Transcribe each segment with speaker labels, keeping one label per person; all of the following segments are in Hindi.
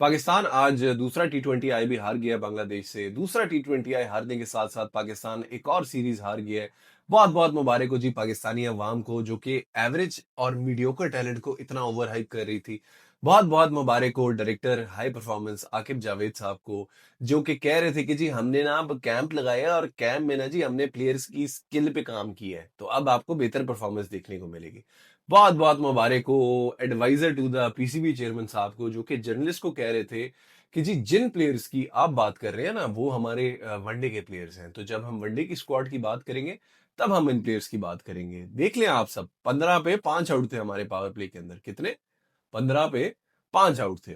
Speaker 1: पाकिस्तान आज दूसरा टी20 भी हार गया बांग्लादेश से। दूसरा टी20 हारने के साथ साथ पाकिस्तान एक और सीरीज हार गया है। बहुत बहुत मुबारक हो जी पाकिस्तानी अवाम को, जो कि एवरेज और मीडियोकर टैलेंट को इतना ओवर हाइप कर रही थी। बहुत बहुत मुबारक हो director high performance Aqib Javed साहब को, जो कि कह रहे थे कि जी हमने ना अब कैंप लगाया और कैंप में ना जी हमने प्लेयर्स की स्किल पे काम किया है, तो अब आपको बेहतर परफॉर्मेंस देखने को मिलेगी। बहुत बहुत मुबारक हो adviser to the PCB chairman साहब को, जो कि जर्नलिस्ट को कह रहे थे कि जी जिन प्लेयर्स की आप बात कर रहे हैं ना वो हमारे वनडे के प्लेयर्स हैं, तो जब हम वनडे की स्क्वाड की बात करेंगे तब हम इन प्लेयर्स की बात करेंगे। देख लें आप सब, 15 पे 5 आउट थे हमारे पावर प्ले के अंदर। कितने? 15 पे 5 आउट थे।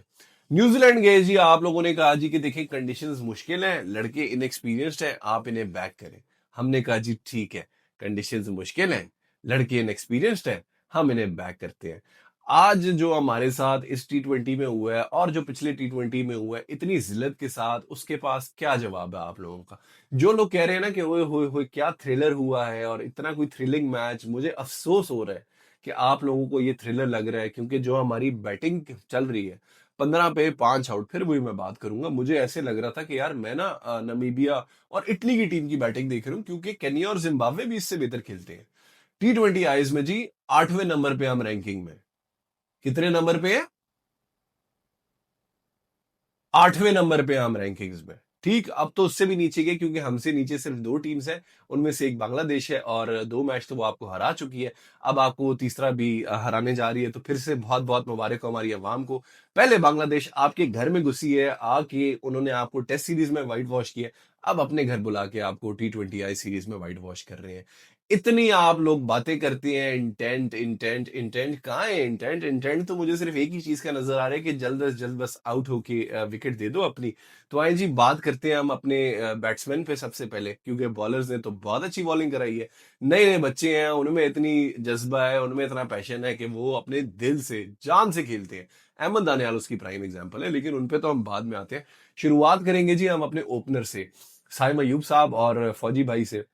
Speaker 1: न्यूजीलैंड गए जी, आप लोगों ने कहा जी कि देखिए कंडीशंस मुश्किल हैं, लड़के इनएक्सपीरियंस्ड हैं, आप इन्हें बैक करें। हमने कहा जी ठीक है, कंडीशंस मुश्किल हैं, लड़के इनएक्सपीरियंस्ड हैं, हम इन्हें बैक करते हैं। आज जो हमारे साथ इस टी20 में हुआ है और जो पिछले टी20 में हुआ है इतनी जिल्लत के साथ, उसके पास क्या जवाब है आप लोगों का? जो लोग कह रहे हैं ना कि ओए होए होए क्या थ्रिलर हुआ है और इतना कोई थ्रिलिंग मैच, मुझे अफसोस हो रहा है कि आप लोगों को ये थ्रिलर लग रहा है, क्योंकि जो हमारी बैटिंग चल रही है 15 पे 5 आउट, फिर वही मैं बात करूंगा, मुझे ऐसे लग रहा था कि यार मैं ना नमीबिया और इटली की टीम की बैटिंग देख रहा हूँ, क्योंकि केनिया और जिम्बाब्वे भी इससे बेहतर खेलते हैं। टी20 आईज में जी 8वें नंबर पे हम रैंकिंग में। कितने नंबर पे है? 8वें नंबर पे हम रैंकिंग्स में। ठीक, अब तो उससे भी नीचे गए, क्योंकि हमसे नीचे सिर्फ दो टीम्स हैं, उनमें से एक बांग्लादेश है और दो मैच तो वो आपको हरा चुकी है। अब आपको वो तीसरा भी हराने जा रही है, तो फिर से बहुत बहुत मुबारक हो हमारी अवाम को। पहले बांग्लादेश आपके घर में घुसी है आके, उन्होंने आपको टेस्ट सीरीज में व्हाइट वॉश किया, अब अपने घर बुला के आपको टी20 सीरीज में व्हाइट वॉश कर रहे हैं। इतनी आप लोग बातें करते हैं, इंटेंट इंटेंट इंटेंट, कहाँ है इंटेंट? इंटेंट तो मुझे सिर्फ एक ही चीज का नजर आ रहा है कि जल्द से जल्द बस आउट होके विकेट दे दो अपनी। तो आइए जी बात करते हैं हम अपने बैट्समैन पे सबसे पहले, क्योंकि बॉलर्स ने तो बहुत अच्छी बॉलिंग कराई है। नए नए बच्चे हैं, उनमें इतनी जज्बा है, उनमें इतना पैशन है कि वो अपने दिल से जान से खेलते हैं। अहमद दानियाल उसकी प्राइम एग्जाम्पल है, लेकिन उनपे तो हम बाद में आते हैं। शुरुआत करेंगे जी हम अपने ओपनर से, साइम अयूब साहब और फौजी भाई से।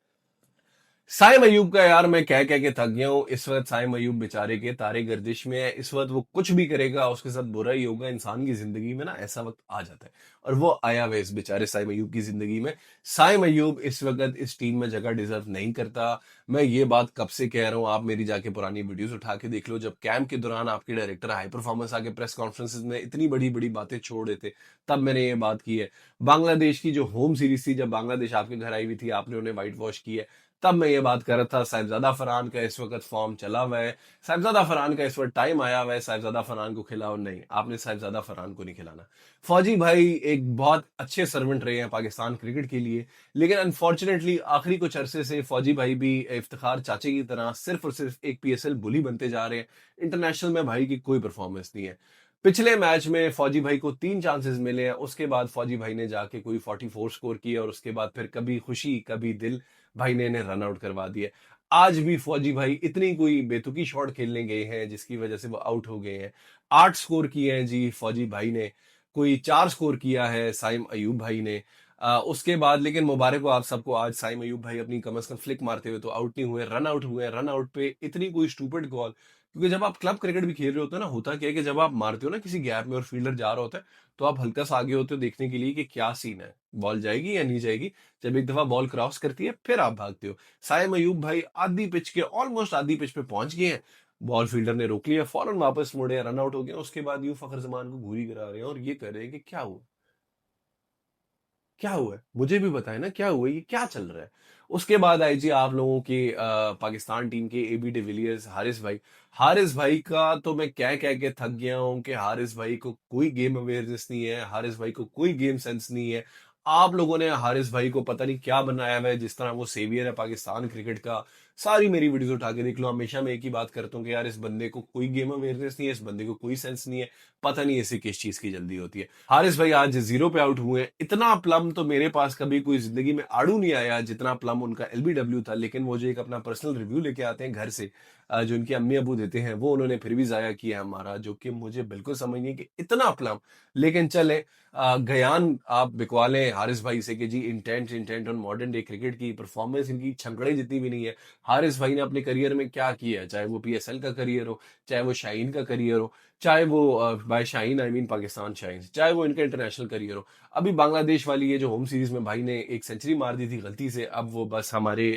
Speaker 1: साइम अयूब का यार मैं कह कह के थक गया हूँ। इस वक्त साइम अयूब बेचारे के तारे गर्दिश में है, इस वक्त वो कुछ भी करेगा उसके साथ बुरा ही होगा। इंसान की जिंदगी में ना ऐसा वक्त आ जाता है, और वो आया हुआ है इस बेचारे साइम अयूब की जिंदगी में। साइम अयूब इस वक्त इस टीम में जगह डिजर्व नहीं करता। मैं ये बात कब से कह रहा हूँ, आप मेरी जाके पुरानी वीडियोस उठा के देख लो। जब कैंप के दौरान आपके डायरेक्टर हाई परफॉर्मेंस आके प्रेस कॉन्फ्रेंसेस में इतनी बड़ी बड़ी बातें छोड़ देते, तब मैंने ये बात की है। बांग्लादेश की जो होम सीरीज थी, जब बांग्लादेश आपके घर आई हुई थी, आपने उन्हें व्हाइट वॉश किया, तब मैं ये बात कर रहा था साहिबजादा फरहान का इस वक्त फॉर्म चला हुआ है, साहिबजादा फरहान का इस वक्त टाइम आया हुआ है, साहिबजादा फरहान को खिलाओ। नहीं, आपने साहिबजादा फरहान को नहीं खिलाना। फौजी भाई एक बहुत अच्छे सर्वेंट रहे हैं पाकिस्तान क्रिकेट के लिए, लेकिन अनफॉर्चुनेटली आखिरी कुछ अरसे से फौजी भाई भी इफ्तिखार चाचे की तरह सिर्फ और सिर्फ एक पीएसएल बुली बनते जा रहे हैं। इंटरनेशनल में भाई की कोई परफॉर्मेंस नहीं है। पिछले मैच में फौजी भाई को 3 चांसेस मिले हैं, उसके बाद फौजी भाई ने जाके कोई 44 स्कोर किया, और उसके बाद फिर कभी खुशी कभी दिल, भाई ने इन्हें रन आउट करवा दिया। आज भी फौजी भाई इतनी कोई बेतुकी शॉट खेलने गए हैं जिसकी वजह से वो आउट हो गए हैं। 8 स्कोर किए हैं जी फौजी भाई ने, कोई 4 स्कोर किया है साइम अयूब भाई ने। उसके बाद लेकिन मुबारक हो आप सबको, आज साइम अयूब भाई अपनी कम से कम फ्लिक मारते हुए तो आउट नहीं हुए, रन आउट हुए। रन आउट पे इतनी कोई स्टूपिड कॉल, क्योंकि जब आप क्लब क्रिकेट भी खेल रहे होते हो ना, होता क्या है कि जब आप मारते हो ना किसी गैप में और फील्डर जा रहा होता है, तो आप हल्का सा आगे होते हो देखने के लिए कि क्या सीन है, बॉल जाएगी या नहीं जाएगी। जब एक दफा बॉल क्रॉस करती है फिर आप भागते हो। साइम अयूब भाई आधी पिच के, ऑलमोस्ट आधी पिच पे पहुंच गए हैं, बॉल फील्डर ने रोक लिया, फौरन वापस मुड़े, रन आउट हो गया। उसके बाद यूं फखर जमान को घूरी करा रहे हैं और ये कर रहे हैं कि क्या हुआ, क्या हुआ है, मुझे भी बताएं ना क्या हुआ है, ये क्या चल रहा है। उसके बाद आई जी आप लोगों के पाकिस्तान टीम के एबी डिविलियर्स, हारिस भाई। हारिस भाई का तो मैं कह कह के थक गया हूं कि हारिस भाई को कोई गेम अवेयरनेस नहीं है, हारिस भाई को कोई गेम सेंस नहीं है। आप लोगों ने हारिस भाई को पता नहीं क्या बनाया हुआ है, जिस तरह वो सेवियर है पाकिस्तान क्रिकेट का। सारी मेरी वीडियोस उठा के देख लो, हमेशा मैं एक ही बात करता हूँ कि यार इस बंदे को कोई गेम अवेयरनेस नहीं है, इस बंदे को कोई सेंस नहीं है, पता नहीं ऐसी किस चीज की जल्दी होती है। हारिस भाई आज 0 पे आउट हुए हैं। इतना प्लम तो मेरे पास कभी कोई जिंदगी में आड़ू नहीं आया जितना प्लम उनका एलबीडब्ल्यू था। लेकिन वो जो एक अपना पर्सनल रिव्यू लेके आते हैं घर से, जो उनके अम्मी अबू देते हैं, वो उन्होंने फिर भी जाया किया हमारा, जो कि मुझे बिल्कुल समझ नहीं है कि इतना प्लम। लेकिन चले, गयान आप बिकवा लें हारिस भाई से कि जी intent intent on modern day cricket की परफॉर्मेंस इनकी छंकड़े जितनी भी नहीं है। हारिस भाई ने अपने करियर में क्या किया है, चाहे वो पीएसएल का करियर हो, चाहे वो शाहीन का करियर हो, चाहे वो by Shaheen I mean Pakistan Shaheen, चाहे वो इनका इंटरनेशनल करियर हो। अभी बांग्लादेश वाली ये जो होम सीरीज में भाई ने एक सेंचुरी मार दी थी गलती से, अब वो बस हमारे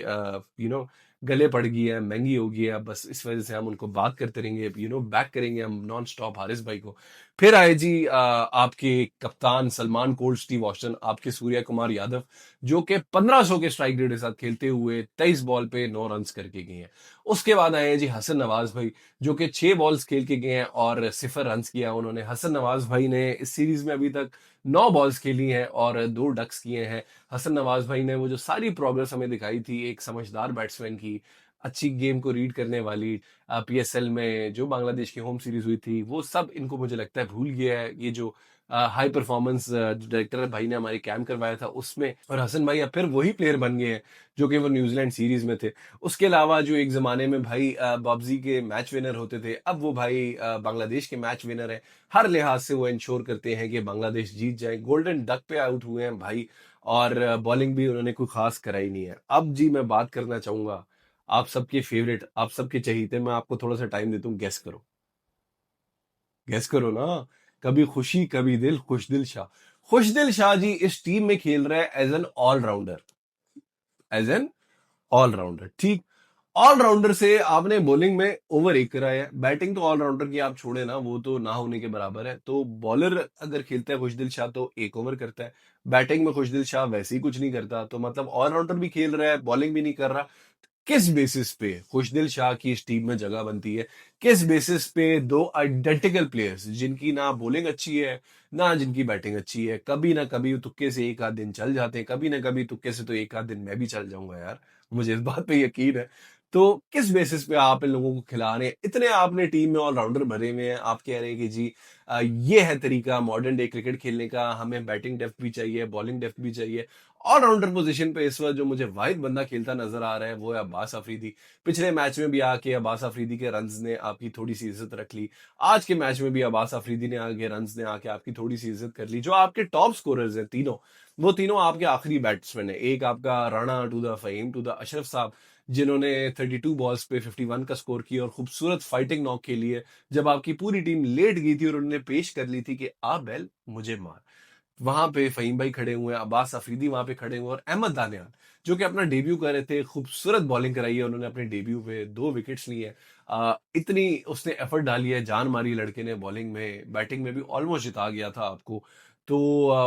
Speaker 1: गले पड़ गई है, महंगी हो गई है, अब बस इस वजह से हम उनको बात करते रहेंगे, बैक करेंगे हम नॉन स्टॉप हारिस भाई को। फिर आए जी आपके कप्तान सलमान कोल्ड, स्टीव ऑस्टन, आपके सूर्या कुमार यादव, जो कि 1500 के स्ट्राइक रेट के साथ खेलते हुए 23 बॉल पे 9 रन करके गए हैं। उसके बाद आए हैं जी हसन नवाज भाई, जो कि 6 बॉल्स खेल के गए हैं और 0 रन किया उन्होंने। हसन नवाज भाई ने इस सीरीज में अभी तक 9 बॉल्स खेली हैं और 2 डक्स किए हैं। हसन नवाज भाई ने वो जो सारी प्रोग्रेस हमें दिखाई थी एक समझदार बैट्समैन की, अच्छी गेम को रीड करने वाली, पीएसएल में जो बांग्लादेश की होम सीरीज हुई थी, वो सब इनको मुझे लगता है भूल गया है। ये जो हाई परफॉर्मेंस डायरेक्टर भाई ने हमारे कैंप करवाया था उसमें, और हसन भाई अब फिर वही प्लेयर बन गए हैं जो कि वो न्यूजीलैंड सीरीज में थे। उसके अलावा जो एक जमाने में भाई बॉब्जी के मैच विनर होते थे, अब वो भाई बांग्लादेश के मैच विनर है। हर लिहाज से वो इंश्योर करते हैं कि बांग्लादेश जीत जाए। गोल्डन डक पे आउट हुए हैं भाई, और बॉलिंग भी उन्होंने कोई खास कराई नहीं है। अब जी मैं बात करना चाहूंगा आप सबके फेवरेट, आप सबके चहीते, मैं आपको थोड़ा सा टाइम देता हूँ, गेस करो, गेस करो ना। कभी खुशी कभी दिल, खुशदिल शाह। खुशदिल शाह जी इस टीम में खेल रहा है as an allrounder, as an allrounder, ठीक। ऑलराउंडर से आपने बॉलिंग में ओवर एक कराया है, बैटिंग तो ऑलराउंडर की आप छोड़े ना, वो तो ना होने के बराबर है। तो बॉलर अगर खेलता है खुशदिल शाह तो एक ओवर करता है, बैटिंग में खुशदिल शाह वैसे ही कुछ नहीं करता, तो मतलब ऑलराउंडर भी खेल रहा है, बॉलिंग भी नहीं कर रहा। किस बेसिस पे खुशदिल शाह की इस टीम में जगह बनती है? किस बेसिस पे दो आइडेंटिकल प्लेयर्स जिनकी ना बॉलिंग अच्छी है ना जिनकी बैटिंग अच्छी है, कभी ना कभी तुक्के से एक आध दिन चल जाते हैं, कभी ना कभी तुक्के से तो एक आध दिन मैं भी चल जाऊंगा यार, मुझे इस बात पे यकीन है। तो किस बेसिस पे आप इन लोगों को खिला रहे हैं? इतने आपने टीम में ऑलराउंडर भरे हुए हैं, आप कह रहे हैं कि जी ये है तरीका मॉडर्न डे क्रिकेट खेलने का, हमें बैटिंग डेप्थ भी चाहिए, बॉलिंग डेप्थ भी चाहिए। ऑलराउंडर पोजीशन पे इस वक्त जो मुझे वाहिद बंदा खेलता नजर आ रहा है वो है अब्बास अफरीदी। पिछले मैच में भी आके अब्बास अफरीदी के रन्स ने आपकी थोड़ी सी इज्जत रख ली, आज के मैच में भी अब्बास अफरीदी ने आगे रन्स ने आके आपकी थोड़ी सी इज्जत कर ली। जो आपके टॉप स्कोरर्स हैं तीनों, वो तीनों आपके आखिरी बैट्समैन है। एक आपका Rana to the Fahim to the Ashraf साहब, जिन्होंने 32 बॉल्स पे 51 का स्कोर किया और खूबसूरत फाइटिंग नॉक खेली है, जब आपकी पूरी टीम लेट गई थी और उन्होंने पेश कर ली थी कि आ बैल मुझे मार। वहां पे फहीम भाई खड़े हुए हैं, अब्बास अफरीदी वहां पे खड़े हुए हैं, और अहमद दानियाल जो कि अपना डेब्यू कर रहे थे, खूबसूरत बॉलिंग कराई है उन्होंने अपने डेब्यू पे, 2 विकेट्स लिए हैं। इतनी उसने एफर्ट डाली है, जान मारी लड़के ने बॉलिंग में, बैटिंग में भी ऑलमोस्ट जिता गया था आपको। तो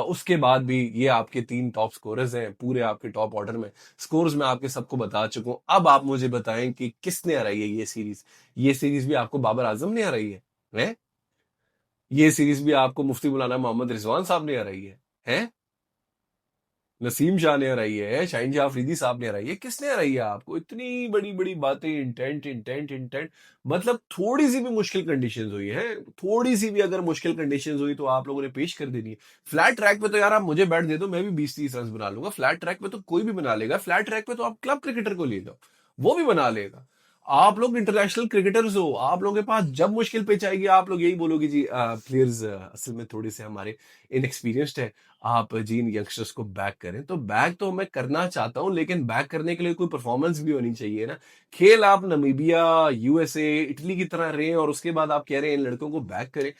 Speaker 1: उसके बाद भी ये आपके 3 टॉप स्कोरर्स हैं पूरे आपके टॉप ऑर्डर में। स्कोर्स मैं आपके सबको बता चुका हूं, अब आप मुझे बताएं कि किसने हराई है ये सीरीज? ये सीरीज भी आपको बाबर आजम ने हराई है? ये सीरीज भी आपको मुफ्ती मौलाना मोहम्मद रिजवान साहब ने हराई है? नसीम शाह ने हराई है, शाहीन शाह अफरीदी साहब ने हराई है, किसने हराई है आपको? इतनी बड़ी बड़ी बातें, इंटेंट इंटेंट इंटेंट, मतलब थोड़ी सी भी मुश्किल कंडीशंस हुई है, थोड़ी सी भी अगर मुश्किल कंडीशंस हुई तो आप लोगों ने पेश कर देनी है। फ्लैट ट्रैक पे तो यार आप मुझे बैट दे दो, मैं भी 20-30 रन बना लूंगा। फ्लैट ट्रैक पे तो कोई भी बना लेगा, फ्लैट ट्रैक पे तो आप क्लब क्रिकेटर को ले जाओ, वो भी बना लेगा। आप लोग इंटरनेशनल क्रिकेटर्स हो, आप लोगों के पास जब मुश्किल पिच आएगी आप लोग यही बोलोगे जी प्लेयर्स असल में थोड़े से हमारे इनएक्सपीरियंस्ड है, आप जी इन यंगस्टर्स को बैक करें। तो बैक तो मैं करना चाहता हूं, लेकिन बैक करने के लिए कोई परफॉर्मेंस भी होनी चाहिए ना। खेल आप नमीबिया, यूएसए, इटली की तरह रहे और उसके बाद आप कह रहे हैं इन लड़कों को बैक करें।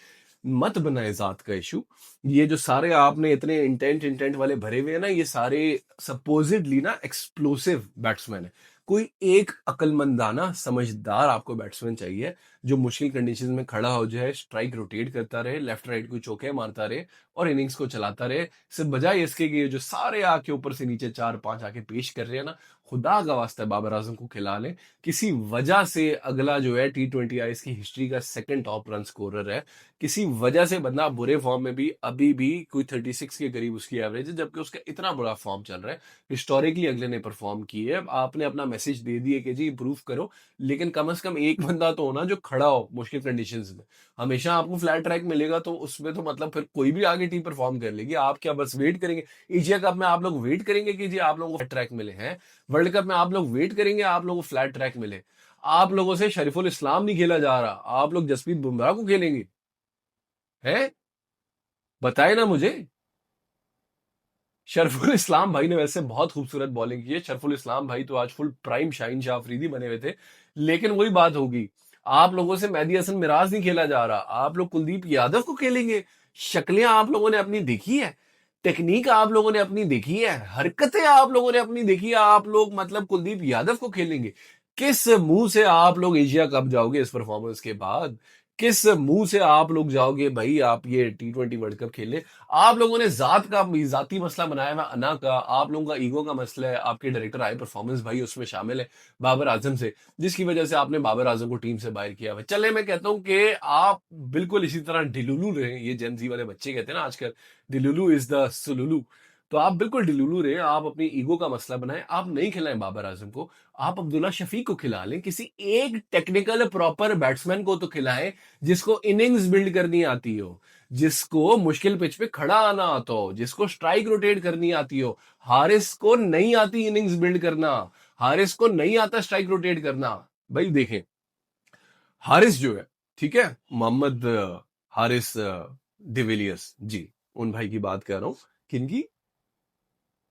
Speaker 1: मत बनाए जात का इशू। ये जो सारे आपने इतने इंटेंट इंटेंट वाले भरे हुए हैं ना, ये सारे सपोजिडली ना एक्सप्लोसिव बैट्समैन है। कोई एक अकलमंदाना समझदार आपको बैट्समैन चाहिए, जो मुश्किल कंडीशन में खड़ा हो जाए, स्ट्राइक रोटेट करता रहे, लेफ्ट राइट को चौके मारता रहे और इनिंग्स को चलाता रहे। सिर्फ बजाय इसके कि ये जो सारे आके ऊपर से नीचे 4-5 आके पेश कर रहे हैं ना, खुदा का वास्ता है बाबर आजम को खिला लें। किसी वजह से अगला जो है T20 आईज की हिस्ट्री का सेकंड टॉप रन स्कोरर है, किसी वजह से बंदा बुरे फॉर्म में भी अभी भी कोई 36 के करीब उसकी एवरेज है, जबकि उसका इतना बुरा फॉर्म चल रहा है। हिस्टोरिकली अगले ने परफॉर्म की है, आपने अपना मैसेज दे दिए कि जी इंप्रूव करो, लेकिन कम से कम एक बंदा तो होना जो खड़ा हो मुश्किल कंडीशंस में। हमेशा आपको फ्लैट ट्रैक मिलेगा तो उसमें तो मतलब फिर कोई भी आगे टीम परफॉर्म कर लेगी, आप क्या बस वेट करेंगे? एशिया कप में आप लोग वेट करेंगे कि जी आप लोगों को फ्लैट ट्रैक मिले हैं? वर्ल्ड कप में आप लोग वेट करेंगे आप लोगों को फ्लैट ट्रैक मिले? आप लोगों से शरीफुल इस्लाम नहीं खेला जा रहा, आप लोग जसप्रीत बुमराह को खेलेंगे? है, बताए ना मुझे। शरफुल इस्लाम भाई ने वैसे बहुत खूबसूरत बॉलिंग की है, शरफुल इस्लाम भाई तो आज फुल प्राइम शाहीन शाह अफरीदी बने हुए थे, लेकिन वही बात होगी, आप लोगों से मेहदी हसन मिराज नहीं खेला जा रहा, आप लोग कुलदीप यादव को खेलेंगे। शक्लें आप लोगों ने अपनी देखी है, टेक्निक आप लोगों ने अपनी देखी है, हरकतें आप लोगों ने अपनी देखी है, आप लोग मतलब कुलदीप यादव को खेलेंगे। किस मुंह से आप लोग एशिया कप जाओगे इस परफॉर्मेंस के बाद? किस मुंह से आप लोग जाओगे भाई आप ये T20 वर्ल्ड कप खेलने? आप लोगों ने जाती मसला बनाया हुआ अना का, आप लोगों का ईगो का मसला है, आपके डायरेक्टर हाई परफॉर्मेंस भाई उसमें शामिल है बाबर आजम से, जिसकी वजह से आपने बाबर आजम को टीम से बाहर किया हुआ है। चले मैं कहता हूं कि आप बिल्कुल इसी तरह डिलुलू रहे, ये जेन जी वाले बच्चे कहते हैं ना आजकल, डिलुलू इज द सुलुलू। तो आप बिल्कुल डिलुलू रहे, आप अपनी ईगो का मसला बनाएं, आप नहीं खिलाएं बाबर आजम को, आप अब्दुल्ला शफीक को खिला लें, किसी एक टेक्निकल प्रॉपर बैट्समैन को तो खिलाएं जिसको इनिंग्स बिल्ड करनी आती हो, जिसको मुश्किल पिच पे खड़ा आना आता हो, जिसको स्ट्राइक रोटेट करनी आती हो। हारिस को नहीं आती इनिंग्स बिल्ड करना, हारिस को नहीं आता स्ट्राइक रोटेट करना। भाई देखें, हारिस जो है, ठीक है, मोहम्मद हारिस डिविलियर्स जी, उन भाई की बात कर रहा हूं। किनकी?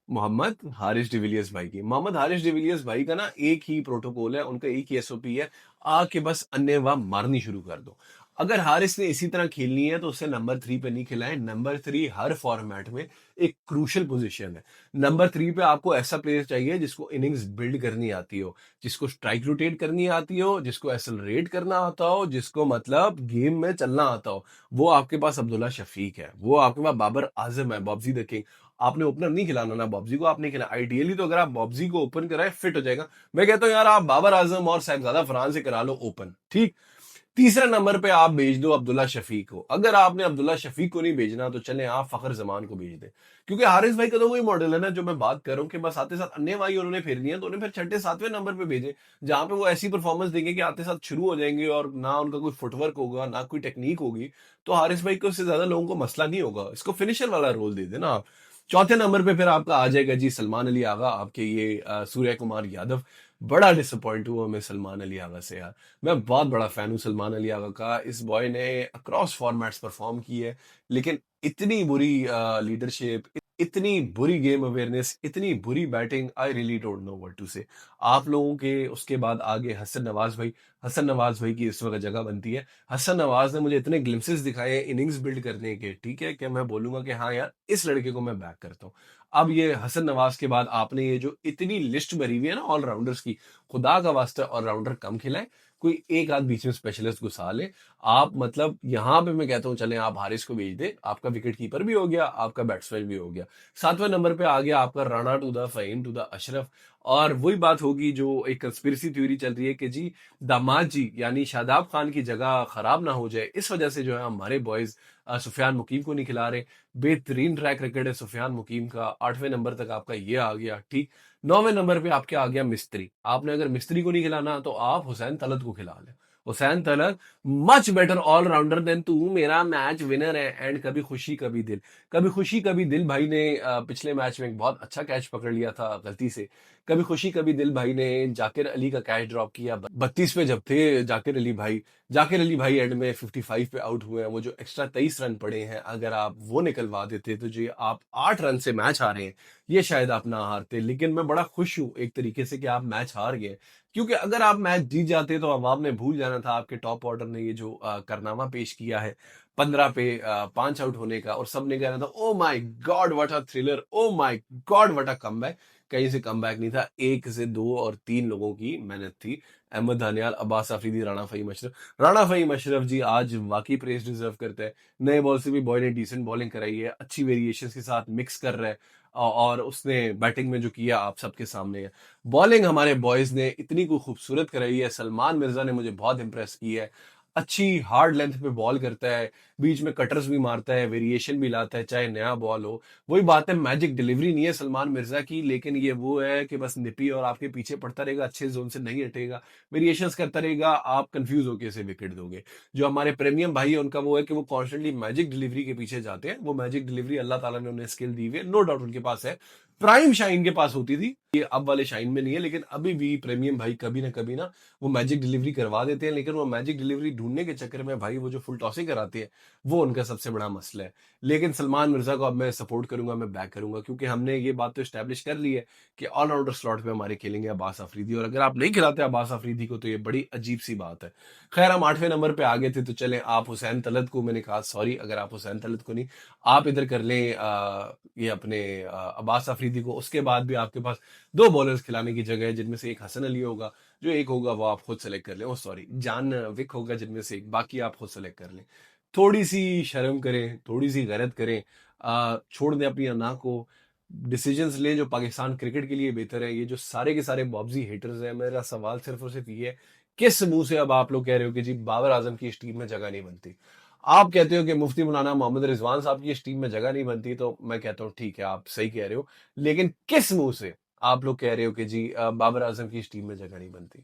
Speaker 1: मोहम्मद हारिस डिविलियर्स भाई की। मोहम्मद हारिस डिविलियर्स भाई का ना एक ही प्रोटोकॉल है, उनका एक ही एसओपी है, आके बस अन्नेवाह मारनी शुरू कर दो। अगर हारिस ने इसी तरह खेलनी है तो उसे नंबर 3 पे नहीं खिलाएं। नंबर 3 हर फॉर्मेट में एक क्रूशल पोजीशन है। नंबर 3 पे आपको ऐसा प्लेयर चाहिए जिसको इनिंग्स बिल्ड करनी आती हो, जिसको स्ट्राइक रोटेट करनी आती हो, जिसको एक्सेलरेट करना आता हो, जिसको मतलब गेम में चलना आता हो। वो आपके पास अब्दुल्ला शफीक है, वो आपके पास बाबर आजम है, बॉब्जी द किंग। आपने ओपनर नहीं खिलाना ना बॉब्जी को, आपने खिलाना आइडियली तो अगर आप बॉब्जी को ओपन कराए फिट हो जाएगा। मैं कहता हूं यार आप बाबर आजम और साहिबजादा फरहान से करा लो ओपन, ठीक। तीसरे नंबर पे आप भेज दो अब्दुल्ला शफीक को। अगर आपने अब्दुल्ला शफीक को नहीं भेजना तो चले आप फखर जमान को भेज दें, क्योंकि हारिस भाई का तो वही मॉडल है ना जो मैं बात कर रहा हूँ कि बस आते साथ अन्य भाई उन्होंने फेरनी है तो उन्हें फिर छठे सातवें नंबर पे भेजे, जहां पे वो ऐसी परफॉर्मेंस देंगे कि आते साथ शुरू हो जाएंगे और ना उनका कोई फुटवर्क होगा ना कोई टेक्निक होगी। तो हारिस भाई को उससे ज्यादा लोगों को मसला नहीं होगा, इसको फिनिशर वाला रोल दे देना आप। चौथे नंबर पे फिर आपका आ जाएगा जी सलमान अली आगा, आपके ये सूर्य कुमार यादव। बड़ा डिसअपॉइंट हुआ मैं सलमान अली आगा से यार। मैं बहुत बड़ा फैन हूं सलमान अली आगा का। इस बॉय ने अक्रॉस फॉर्मेट्स परफॉर्म की है, लेकिन इतनी बुरी लीडरशिप, इतनी बुरी गेम अवेयरनेस, इतनी बुरी batting, I really don't know what to say. आप लोगों के उसके बाद आगे हसन नवाज भाई, हसन नवाज भाई की इस वक्त जगह बनती है। हसन नवाज ने मुझे इतने ग्लिम्सेस दिखाए इनिंग्स बिल्ड करने के, ठीक है, कि मैं बोलूंगा कि हाँ यार इस लड़के को मैं बैक करता हूँ। अब ये हसन नवाज के बाद आपने ये जो इतनी लिस्ट भरी हुई है ना ऑलराउंडर्स की, खुदा का वास्ता ऑलराउंडर कम खिलाए, कोई एक आध बीच में स्पेशलिस्ट घुसा ले। आप मतलब यहां पे मैं कहता हूं चले आप हारिस को भेज दे, आपका विकेट कीपर भी हो गया, आपका बैट्समैन भी हो गया। सातवें नंबर पे आ गया आपका Rana to the Fahim to the Ashraf. और वही बात होगी जो एक कंस्पिरेसी थ्योरी चल रही है कि जी दामाद जी यानी शादाब खान की जगह खराब ना हो जाए, इस वजह से जो है हमारे बॉयज सुफियान मुकीम को नहीं खिला रहे। बेहतरीन ट्रैक रिकॉर्ड है सुफियान मुकीम का, 8वें नंबर तक आपका ये आ गया, ठीक। 9वें नंबर पे आपके आ गया मिस्त्री। आपने अगर मिस्त्री को नहीं खिलाना तो आप हुसैन तलत को खिला लें। Hussain Talat much better allrounder than तू, मेरा मैच विनर है। एंड कभी खुशी कभी दिल, कभी खुशी कभी दिल भाई ने पिछले मैच में एक बहुत अच्छा कैच पकड़ लिया था गलती से। कभी खुशी कभी दिल भाई ने जाकिर अली का कैच ड्रॉप किया 32 पे जब थे जाकिर अली भाई। जाकिर अली भाई एंड में 55 पे आउट हुए हैं। वो जो एक्स्ट्रा 23 रन पड़े हैं अगर आप वो निकलवा देते तो जी आप 8 रन से मैच हारे हैं, ये शायद आप ना हारते। लेकिन मैं बड़ा खुश हूं एक तरीके से कि आप मैच हार गए, क्योंकि अगर आप मैच जीत जाते तो अवाम ने भूल जाना था आपके टॉप ऑर्डर ने ये जो कारनामा पेश किया है 15 पे 5 आउट होने का, और सबने कहना था oh my God what a thriller, oh my God what a comeback. कहीं से कमबैक नहीं था, एक से दो और तीन लोगों की मेहनत थी। अहमद दानियाल, अब्बास आफरीदी, राणा फहीम अशरफ। राणा फहीम अशरफ जी आज वाकई प्रेज डिजर्व करते हैं। नए बॉल से भी बॉय ने डिसेंट बॉलिंग कराई है, अच्छी वेरिएशन के साथ मिक्स कर रहा है। और उसने बैटिंग में जो किया आप सबके सामने है। बॉलिंग हमारे बॉयज ने इतनी को खूबसूरत कराई है। सलमान मिर्जा ने मुझे बहुत इंप्रेस की है। अच्छी हार्ड लेंथ पे बॉल करता है, बीच में कटर्स भी मारता है, वेरिएशन भी लाता है, चाहे नया बॉल हो। वही बात है, मैजिक डिलीवरी नहीं है सलमान मिर्जा की, लेकिन ये वो है कि बस निपी और आपके पीछे पड़ता रहेगा, अच्छे जोन से नहीं हटेगा, वेरिएशंस करता रहेगा, आप कंफ्यूज होकर इसे विकेट दोगे। जो हमारे प्रीमियम भाई है उनका वो है कि वो कॉन्स्टेंटली मैजिक डिलीवरी के पीछे जाते हैं। वो मैजिक डिलीवरी अल्लाह ताला ने उन्हें स्किल दी हुई है, नो डाउट उनके पास है। प्राइम शाइन के पास होती थी, ये अब वाले शाइन में नहीं है, लेकिन अभी भी प्रीमियम भाई कभी ना वो मैजिक डिलीवरी करवा देते हैं, लेकिन वो मैजिक डिलीवरी ढूंढने के चक्कर में भाई वो जो फुल टॉसिंग कराते हैं वो उनका सबसे बड़ा मसला है। लेकिन सलमान मिर्जा को अब मैं सपोर्ट करूंगा, मैं बैक करूंगा, क्योंकि हमने ये बात तो स्टैब्लिश कर ली है कि ऑलराउंडर स्लॉट पे हमारे खेलेंगे अब्बास अफरीदी, और अगर आप नहीं खिलाते अब्बास अफरीदी को तो ये बड़ी अजीब सी बात है। खैर हम 8वें नंबर पे आ गए थे, तो चले आप हुसैन तलत को, मैंने कहा सॉरी अगर आप हुसैन तलत को नहीं, आप इधर कर लें ये अपने अब्बास अफरीदी को। उसके बाद भी आपके पास दो बॉलर्स खिलाने की जगह है, जिनमें से एक हसन अली होगा, जो एक होगा वो आप खुद सेलेक्ट कर लें, ओ सॉरी जान विक होगा, जिनमें से एक, बाकी आप खुद सेलेक्ट कर लें। थोड़ी सी शर्म करें, थोड़ी सी गैरत करें, छोड़ दें अपनी अना को, डिसीजंस लें जो पाकिस्तान क्रिकेट के लिए बेहतर है। ये जो सारे के सारे बॉब्जी हेटर्स हैं, मेरा सवाल सिर्फ और सिर्फ ये है, किस मुंह से अब आप लोग कह रहे हो कि जी बाबर आजम की इस टीम में जगह नहीं बनती? आप कहते हो कि मुफ्ती मौलाना मोहम्मद रिजवान साहब की इस टीम में जगह नहीं बनती, तो मैं कहता हूँ ठीक है आप सही कह रहे हो, लेकिन किस मुंह से आप लोग कह रहे हो कि जी बाबर आजम की इस टीम में जगह नहीं बनती?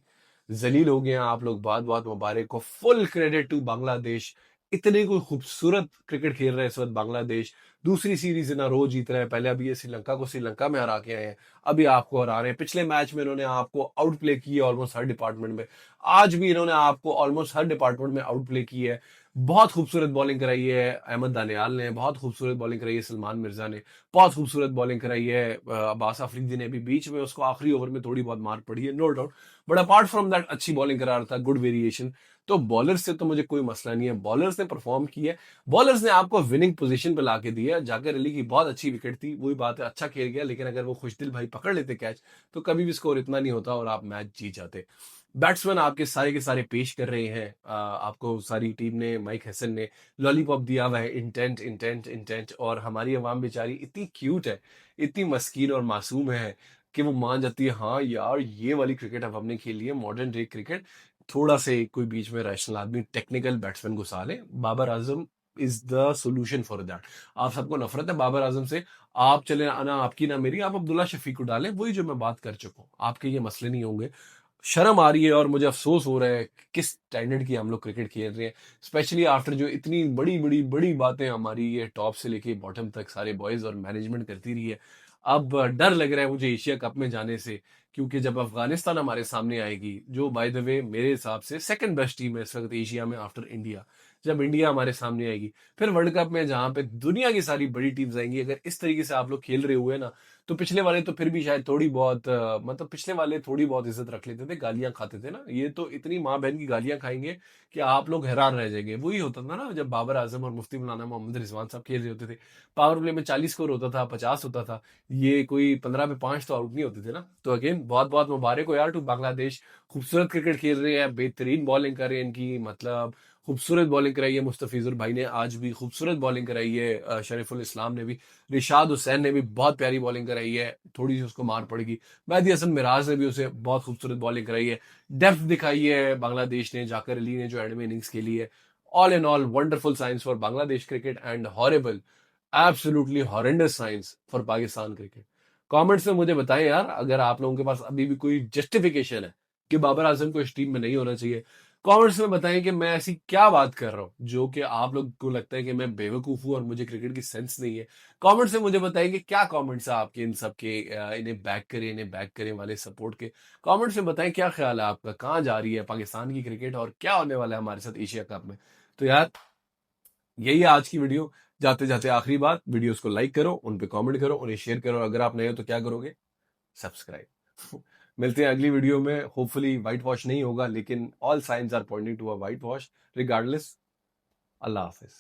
Speaker 1: जलील हो गए हैं आप लोग, बहुत बहुत मुबारक हो, फुल क्रेडिट टू बांग्लादेश। इतने कोई खूबसूरत क्रिकेट खेल रहे हैं इस वक्त बांग्लादेश, दूसरी सीरीज इन रो जीत रहे हैं। पहले अभी ये श्रीलंका को श्रीलंका में हरा के आए हैं, अभी आपको हरा रहे हैं। पिछले मैच में इन्होंने आपको आउट प्ले किया ऑलमोस्ट हर डिपार्टमेंट में, आज भी इन्होंने आपको ऑलमोस्ट हर डिपार्टमेंट में आउट प्ले की है। बहुत खूबसूरत बॉलिंग कराई है अहमद दानियाल ने, बहुत खूबसूरत बॉलिंग कराई है सलमान मिर्जा ने, बहुत खूबसूरत बॉलिंग कराई है अब्बास अफरीदी ने भी। बीच में उसको आखिरी ओवर में थोड़ी बहुत मार पड़ी है, no doubt, but apart from that अच्छी बॉलिंग करा रहा था, गुड वेरिएशन। तो बॉलर्स से तो मुझे कोई मसला नहीं है, बॉलर्स ने परफॉर्म किया है, बॉलर्स ने आपको विनिंग पोजीशन पे लाके दिया। जाकिर अली की बहुत अच्छी विकेट थी, वही बात है, अच्छा खेल गया, लेकिन अगर वो खुशदिल भाई पकड़ लेते कैच तो कभी भी स्कोर इतना नहीं होता और आप मैच जीत जाते। बैट्समैन आपके सारे के सारे पेश कर रहे हैं, आपको सारी टीम ने, माइक हसन ने लॉलीपॉप दिया हुआ है, इंटेंट इंटेंट इंटेंट, और हमारी आवाम बेचारी इतनी क्यूट है, इतनी मस्कीन और मासूम है कि वो मान जाती है हाँ यार ये वाली क्रिकेट अब हमने खेली है, मॉडर्न डे क्रिकेट। थोड़ा से कोई बीच में रैशनल आदमी टेक्निकल बैट्समैन घुसा ले, Babar Azam is the solution for that. आप सबको नफरत है बाबर आजम से, आप चले ना आपकी ना मेरी, आप अब्दुल्ला शफीक को डालें, वही जो मैं बात कर चुका हूँ, आपके ये मसले नहीं होंगे। शर्म आ रही है और मुझे अफसोस हो रहा है कि किस स्टैंडर्ड की हम लोग क्रिकेट खेल रहे हैं, स्पेशली आफ्टर जो इतनी बड़ी बड़ी बड़ी बातें हमारी ये टॉप से लेके बॉटम तक सारे बॉयज और मैनेजमेंट करती रही है। अब डर लग रहा है मुझे एशिया कप में जाने से, क्योंकि जब अफगानिस्तान हमारे सामने आएगी, जो बाय द वे मेरे हिसाब से सेकंड बेस्ट टीम है इस वक्त एशिया में आफ्टर इंडिया, जब इंडिया हमारे सामने आएगी, फिर वर्ल्ड कप में जहां पे दुनिया की सारी बड़ी टीम्स आएंगी, अगर इस तरीके से आप लोग खेल रहे हुए ना, तो पिछले वाले तो फिर भी शायद थोड़ी बहुत मतलब पिछले वाले थोड़ी बहुत इज्जत रख लेते थे, गालियां खाते थे ना, ये तो इतनी माँ बहन की गालियां खाएंगे कि आप लोग हैरान रह जाएंगे। वही होता था ना जब बाबर आजम और मुफ्ती मौलाना मोहम्मद रिजवान साहब खेल रहे होते थे, पावर प्ले में 40 स्कोर होता था, 50 होता था, ये कोई 15 पे 5 तो आउट नहीं होते थे ना। तो अगेन बहुत बहुत मुबारक हो यार टू बांग्लादेश, खूबसूरत क्रिकेट खेल रहे हैं, बेहतरीन बॉलिंग कर रहे हैं इनकी, मतलब खूबसूरत बॉलिंग कराई है मुस्तफिजुर भाई ने, आज भी खूबसूरत बॉलिंग कराई है शरीफुल इस्लाम ने भी, रिशाद हुसैन ने भी बहुत प्यारी बॉलिंग कराई है, थोड़ी सी उसको मार पड़ेगी, मेहदी हसन मिराज ने भी उसे बहुत खूबसूरत बॉलिंग कराई है, डेप्थ दिखाई है बांग्लादेश ने, जाकिर अली ने जो एंड में इनिंग्स खेली है। All in all wonderful science for Bangladesh cricket and horrible, absolutely horrendous science for Pakistan cricket. Comments में मुझे बताएं यार, अगर आप लोगों के पास अभी भी कोई जस्टिफिकेशन है कि बाबर आजम को इस टीम में नहीं होना चाहिए, कमेंट्स में बताएं कि मैं ऐसी क्या बात कर रहा हूं जो कि आप लोग को लगता है कि मैं बेवकूफ हूं और मुझे क्रिकेट की सेंस नहीं है। कमेंट्स में मुझे बताएं कि क्या कमेंट्स है आपके इन सब के, इन्हें बैक करें वाले सपोर्ट के। कमेंट्स में बताएं क्या ख्याल है आपका, कहाँ जा रही है पाकिस्तान की क्रिकेट और क्या होने वाला है हमारे साथ एशिया कप में। तो यार यही है आज की वीडियो। जाते जाते आखिरी बात, वीडियोस को लाइक करो, उन पे कमेंट करो, उन्हें शेयर करो, अगर आप नए हो तो क्या करोगे, सब्सक्राइब। मिलते हैं अगली वीडियो में, होपफुली व्हाइट वॉश नहीं होगा, लेकिन all signs are pointing to a whitewash. Regardless, अल्लाह हाफिज।